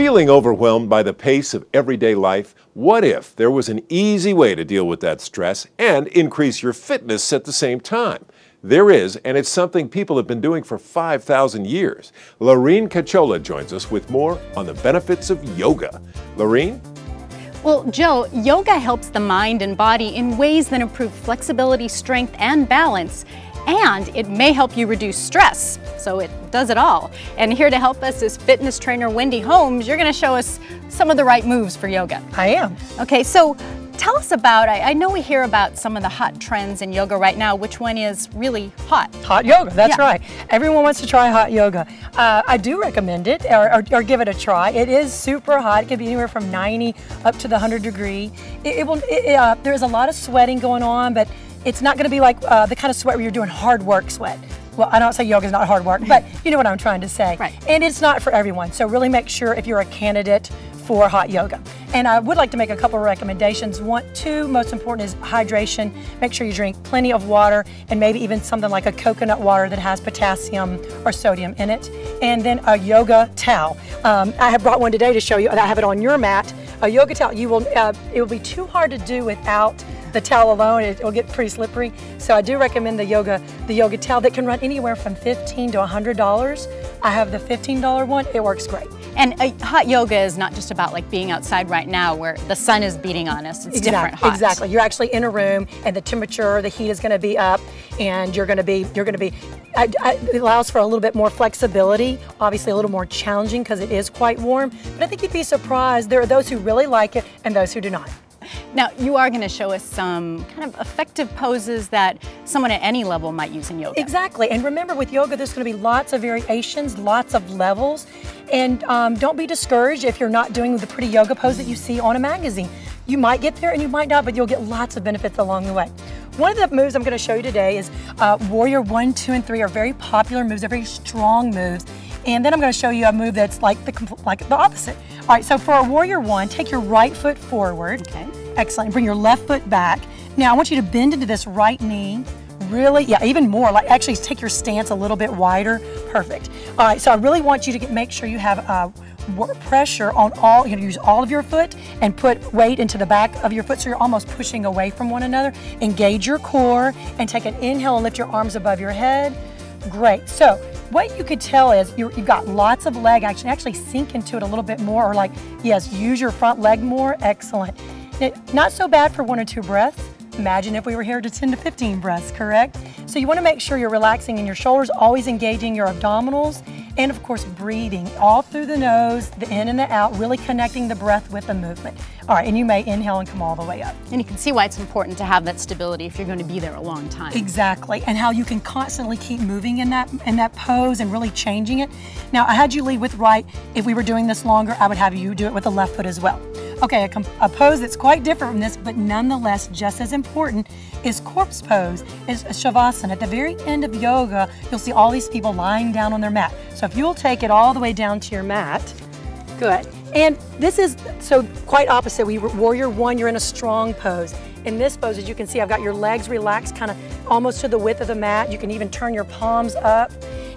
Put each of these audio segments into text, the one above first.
Feeling overwhelmed by the pace of everyday life? What if there was an easy way to deal with that stress and increase your fitness at the same time? There is, and it's something people have been doing for 5,000 years. Lurene Cachola joins us with more on the benefits of yoga. Lurene? Well, Joe, yoga helps the mind and body in ways that improve flexibility, strength, and balance. And it may help you reduce stress, so it does it all. And here to help us is fitness trainer Wendy Holmes. You're going to show us some of the right moves for yoga. I am. Okay, so tell us about, I know we hear about some of the hot trends in yoga right now. Which one is really hot? Hot yoga, that's right. Everyone wants to try hot yoga. I do recommend it, or give it a try. It is super hot. It can be anywhere from 90 up to the 100 degree. There's a lot of sweating going on, but it's not going to be like the kind of sweat where you're doing hard work sweat. Well, I don't say yoga is not hard work, but you know what I'm trying to say. Right. And it's not for everyone, so really make sure if you're a candidate for hot yoga. And I would like to make a couple of recommendations. Two, most important is hydration. Make sure you drink plenty of water and maybe even something like a coconut water that has potassium or sodium in it. And then a yoga towel. I have brought one today to show you. I have it on your mat. A yoga towel, it will be too hard to do without the towel alone. It will get pretty slippery. So I do recommend the yoga towel that can run anywhere from $15 to $100. I have the $15 one. It works great. And hot yoga is not just about like being outside right now where the sun is beating on us. It's different hot. Exactly. You're actually in a room and the temperature, the heat is going to be up, and it allows for a little bit more flexibility, obviously a little more challenging because it is quite warm, but I think you'd be surprised. There are those who really like it and those who do not. Now, you are going to show us some kind of effective poses that someone at any level might use in yoga. Exactly, and remember with yoga there's going to be lots of variations, lots of levels, and don't be discouraged if you're not doing the pretty yoga pose that you see on a magazine. You might get there and you might not, but you'll get lots of benefits along the way. One of the moves I'm going to show you today is Warrior 1, 2, and 3 are very popular moves. They're very strong moves. And then I'm going to show you a move that's like the opposite. All right, so for a Warrior 1, take your right foot forward. Okay. Excellent. Bring your left foot back. Now I want you to bend into this right knee. Really, even more. Like actually take your stance a little bit wider. Perfect. All right, so I really want you to make sure you have pressure on all. You're going to use all of your foot and put weight into the back of your foot so you're almost pushing away from one another. Engage your core and take an inhale and lift your arms above your head. Great. So what you could tell is you've got lots of leg action. Actually sink into it a little bit more, or yes, use your front leg more. Excellent. Not so bad for 1 or 2 breaths. Imagine if we were here to 10 to 15 breaths, correct? So you want to make sure you're relaxing in your shoulders, always engaging your abdominals, and of course breathing all through the nose, the in and the out, really connecting the breath with the movement. All right, and you may inhale and come all the way up. And you can see why it's important to have that stability if you're going to be there a long time. Exactly, and how you can constantly keep moving in that pose and really changing it. Now, I had you lead with right. If we were doing this longer, I would have you do it with the left foot as well. Okay, a pose that's quite different from this, but nonetheless just as important, is corpse pose, is Shavasana. At the very end of yoga, you'll see all these people lying down on their mat. So if you'll take it all the way down to your mat, good. And this is so quite opposite. Warrior 1, you're in a strong pose. In this pose, as you can see, I've got your legs relaxed, kind of almost to the width of the mat. You can even turn your palms up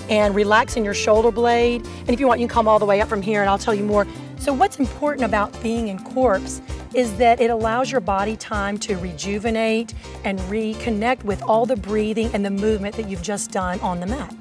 and relax in your shoulder blade. And if you want, you can come all the way up from here, and I'll tell you more. So what's important about being in corpse is that it allows your body time to rejuvenate and reconnect with all the breathing and the movement that you've just done on the mat.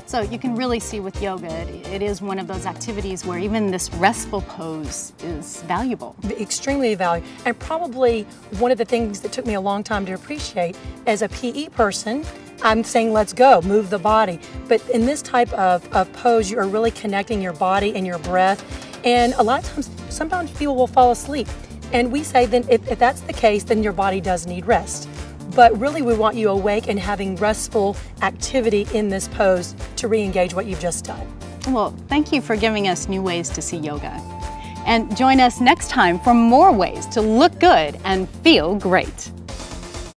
So you can really see with yoga, it is one of those activities where even this restful pose is valuable. Extremely valuable, and probably one of the things that took me a long time to appreciate as a PE person. I'm saying let's go, move the body. But in this type of pose, you are really connecting your body and your breath. And a lot of times, sometimes people will fall asleep. And we say then if that's the case, then your body does need rest. But really we want you awake and having restful activity in this pose to re-engage what you've just done. Well, thank you for giving us new ways to see yoga. And join us next time for more ways to look good and feel great.